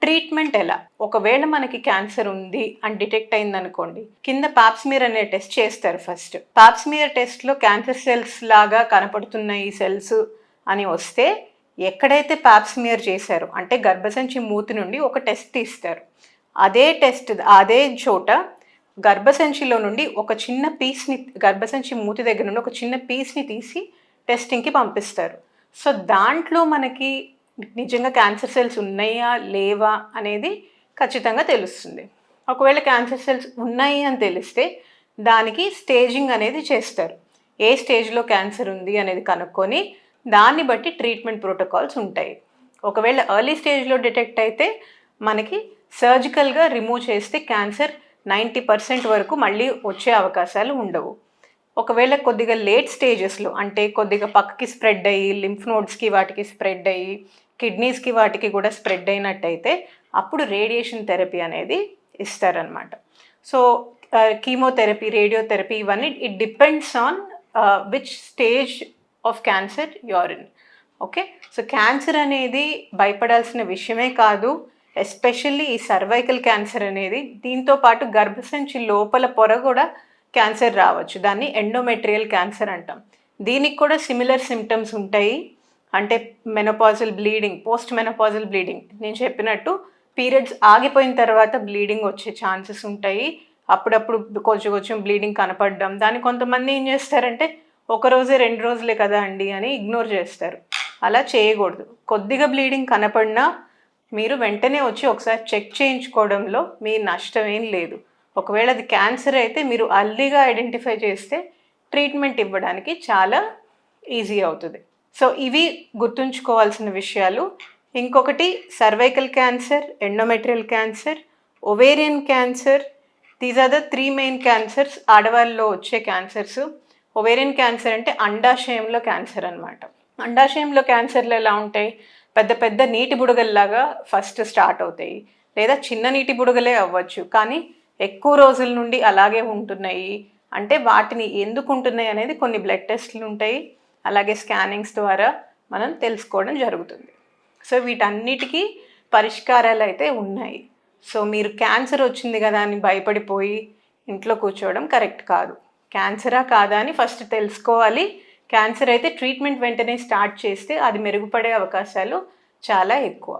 Treatment ఎలా? ఒకవేళ మనకి క్యాన్సర్ ఉంది అని డిటెక్ట్ అయిందనుకోండి, కింద పాప్స్మియర్ అనే టెస్ట్ చేస్తారు ఫస్ట్. పాప్స్మియర్ టెస్ట్‌లో క్యాన్సర్ సెల్స్ లాగా కనపడుతున్న ఈ సెల్స్ అని వస్తే, ఎక్కడైతే పాప్స్మియర్ చేశారో అంటే గర్భసంచి మూతి నుండి ఒక టెస్ట్ తీస్తారు. అదే చోట గర్భసంచిలో నుండి ఒక చిన్న పీస్‌ని, గర్భసంచి మూతి దగ్గర నుండి ఒక చిన్న పీస్‌ని తీసి టెస్టింగ్‌కి పంపిస్తారు. సో, దాంట్లో మనకి నిజంగా క్యాన్సర్ సెల్స్ ఉన్నాయా లేవా అనేది ఖచ్చితంగా తెలుస్తుంది. ఒకవేళ క్యాన్సర్ సెల్స్ ఉన్నాయి అని తెలిస్తే దానికి స్టేజింగ్ అనేది చేస్తారు. ఏ స్టేజ్‌లో క్యాన్సర్ ఉంది అనేది కనుక్కొని దాన్ని బట్టి ట్రీట్మెంట్ ప్రోటోకాల్స్ ఉంటాయి. ఒకవేళ ఎర్లీ స్టేజ్‌లో డిటెక్ట్ అయితే మనకి సర్జికల్‌గా రిమూవ్ చేస్తే క్యాన్సర్ 90% వరకు మళ్ళీ వచ్చే అవకాశాలు ఉండవు. ఒకవేళ కొద్దిగా లేట్ స్టేజెస్‌లో అంటే కొద్దిగా పక్కకి స్ప్రెడ్ అయ్యి లింఫ్ నోడ్స్‌కి వాటికి స్ప్రెడ్ అయ్యి కిడ్నీస్‌కి వాటికి కూడా స్ప్రెడ్ అయినట్టయితే అప్పుడు రేడియేషన్ థెరపీ అనేది ఇస్తారనమాట. సో, కీమోథెరపీ, రేడియోథెరపీ ఇవన్నీ it depends on which stage of cancer you are in. Okay. So, cancer అనేది భయపడాల్సిన విషయమే కాదు. ఎస్పెషల్లీ ఈ సర్వైకల్ క్యాన్సర్ అనేది దీంతో పాటు గర్భసంచి లోపల పొర కూడా క్యాన్సర్ రావచ్చు. దాన్ని ఎండోమెట్రియల్ క్యాన్సర్ అంటాం. దీనికి కూడా సిమిలర్ సిమ్టమ్స్ ఉంటాయి. అంటే menopausal bleeding, post menopausal bleeding. నేను చెప్పినట్టు పీరియడ్స్ ఆగిపోయిన తర్వాత బ్లీడింగ్ వచ్చే ఛాన్సెస్ ఉంటాయి. అప్పుడప్పుడు కొంచెం బ్లీడింగ్ కనపడడం. దాన్ని కొంతమంది ఏం చేస్తారంటే ఒక రోజే 2 రోజులే కదా అండి అని ఇగ్నోర్ చేస్తారు. అలా చేయకూడదు. కొద్దిగా బ్లీడింగ్ కనపడినా మీరు వెంటనే వచ్చి ఒకసారి చెక్ చేయించుకోవడంలో మీ నష్టం ఏం లేదు. ఒకవేళ అది క్యాన్సర్ అయితే మీరు అర్లీగా ఐడెంటిఫై చేస్తే ట్రీట్మెంట్ ఇవ్వడానికి చాలా ఈజీ అవుతుంది. సో, ఇవి గుర్తుంచుకోవాల్సిన విషయాలు. ఇంకొకటి cervical cancer, endometrial cancer, ovarian cancer. These are the 3 main cancers ఆడవాళ్ళలో వచ్చే క్యాన్సర్స్. ఒవేరియన్ క్యాన్సర్ అంటే అండాశయంలో క్యాన్సర్ అనమాట. అండాశయంలో క్యాన్సర్లు ఎలా ఉంటాయి? పెద్ద పెద్ద నీటి బుడగల్లాగా ఫస్ట్ స్టార్ట్ అవుతాయి. లేదా చిన్న నీటి బుడగలే అవ్వచ్చు. కానీ ఎక్కువ రోజుల నుండి అలాగే ఉంటున్నాయి. అంటే వాటిని ఎందుకు ఉంటున్నాయి అనేది కొన్ని బ్లడ్ టెస్టులు ఉంటాయి. అలాగే స్కానింగ్స్ ద్వారా మనం తెలుసుకోవడం జరుగుతుంది. సో, వీటన్నిటికీ పరిష్కారాలు అయితే ఉన్నాయి. సో, మీరు క్యాన్సర్ వచ్చింది కదా అని భయపడిపోయి ఇంట్లో కూర్చోవడం కరెక్ట్ కాదు. క్యాన్సరా కాదా అని ఫస్ట్ తెలుసుకోవాలి. క్యాన్సర్ అయితే ట్రీట్మెంట్ వెంటనే స్టార్ట్ చేస్తే అది మెరుగుపడే అవకాశాలు చాలా ఎక్కువ.